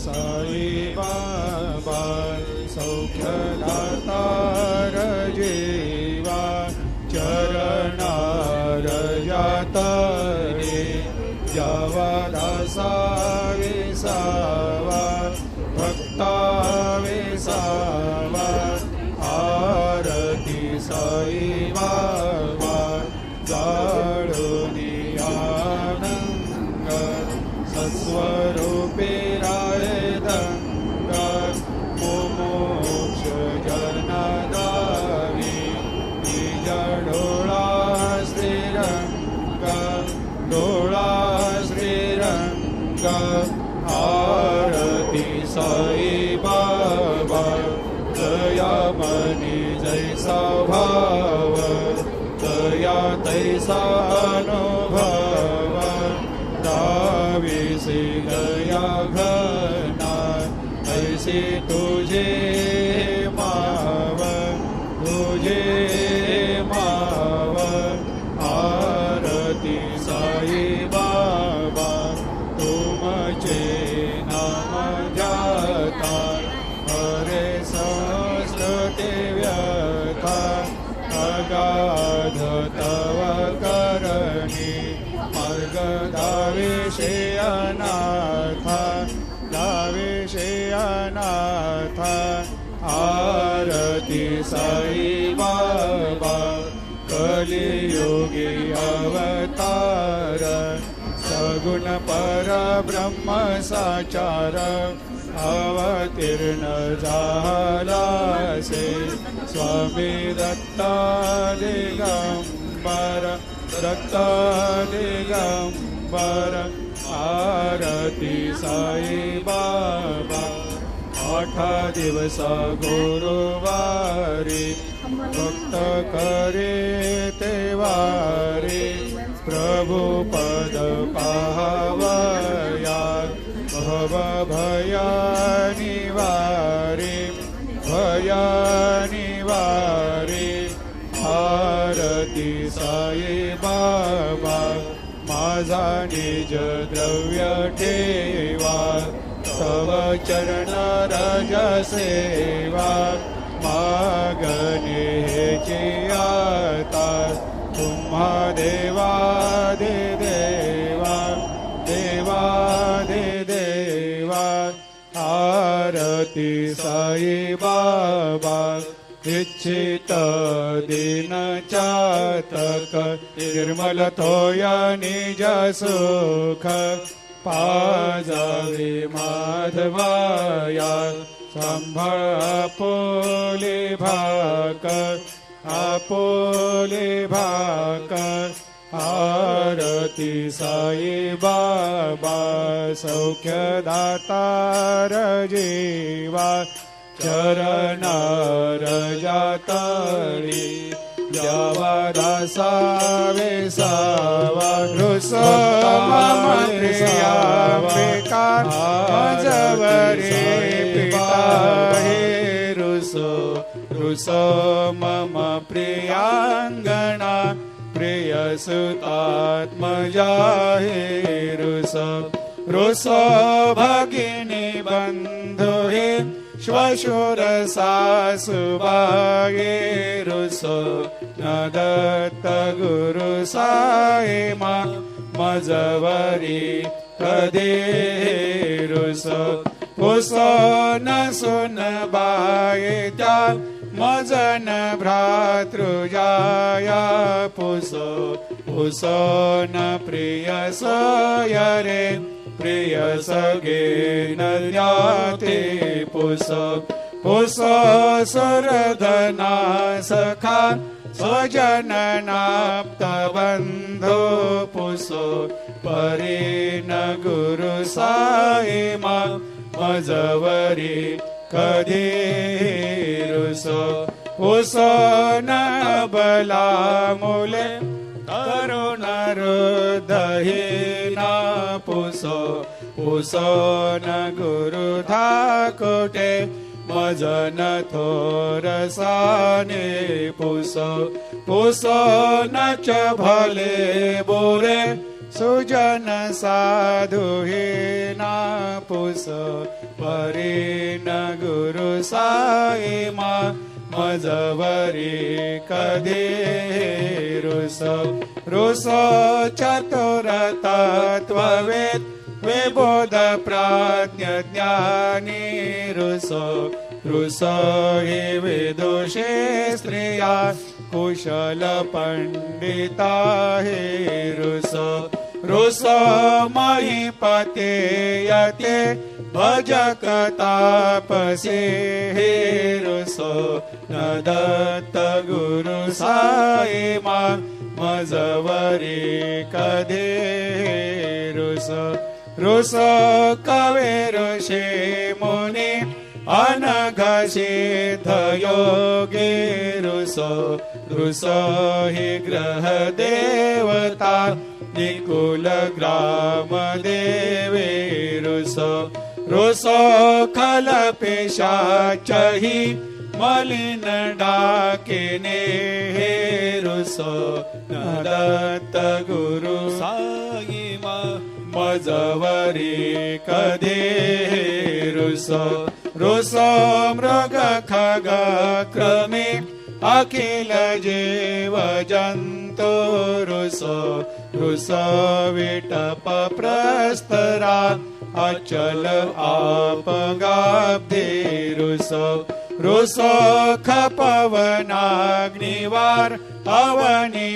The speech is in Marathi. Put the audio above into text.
साई बाबा सौख्यदातार जीवा चरणार जातरे जावा दासा विसावा भक्ता विसावा आरती साई बाबा जाळूनी आनंद सत्स्वरूपे मोक्ष जनदावी डोळा श्रीरंग डोळा श्रीरंग आरती साई बाबा दया मनी जैसा भाव दया तैसा अनुभव दाविसी दया घना ऐसे तुझे माव आरती साई बाबा तुमचे नाम ध्याता हरे संस्कृती व्यथा अगाध तव करणी मार्ग दाविषे अनाथा दाविषे अनाथा आरती साई बाबा कलियुगी अवतार सगुण परब्रह्म साचार अवतीर्ण झालासे स्वामी दत्ता दिगंबर दत्ता दिगंबर आरती साई बाबा 8 दिवस गुरुवारी भक्त करे तेवारी प्रभु पद पाहावया भव भया निवारी आरती साई बाबा माझा निज द्रव्य ठेवा तव चरण रज सेवा मागणे हेची आता तुम्हा देवा दे देवा आरती साई बाबा इच्छित दिन चातक निर्मल थोया निज सुख पाजावे माधवाया संभाळ आपोले भाकर आरती साई बाबा सौख्यदातार जीवा चरणार जातळी जावा दासा वेसावा मम प्रिया बेकार माझवरे पिता हे रुसो मम प्रियांगणा प्रिय सुतात्मजा हे रुसो भगिनी बंधु हे श्वशुर सासुबागे रुसो न दत्त गुरु साई मजवरी कदे रुसो न सुन बाये त्या मजन भ्रातृजाया पुसो न प्रिय सयरे प्रिय सगे नद्याते पुसो सुरधना सखा स्वजननाप्त बंधो पुसो परी न गुरु साई मजवरी कधी रुसो न बला मुले करुण हृदयेना पुसो न गुरु धाकोटे मजन थोरसाने पुसो नच भले बोरे सुजन साधु हे ना कापूस परीन गुरु साई मजवरी कधी रुस रुस चतुर तत्ववेद विबोध प्राज्ञ ज्ञानी रुस रुस हि विदुषे स्त्रिया कुशल पंडिता हे रुस रुस महीपते यते भजक तापसे हे रुस न दत्त गुरु साई मजवरी कधी रुस रुस कवे ऋषी मुनी अनघसिद्ध योगे रुस रुस हि ग्रह देवता निकुल ग्राम देवे रुस रुस खल पेशाचहि मलिन डाकिने हे रुस न दत्त गुरु साई मजवरी कधी रुस रुस मृग खग क्रमे अखिल जीव जंतु रुस रुस विटप प्रस्तरा अचल आपगाब्धे रुस रुस खपवनाग्निवार अवनी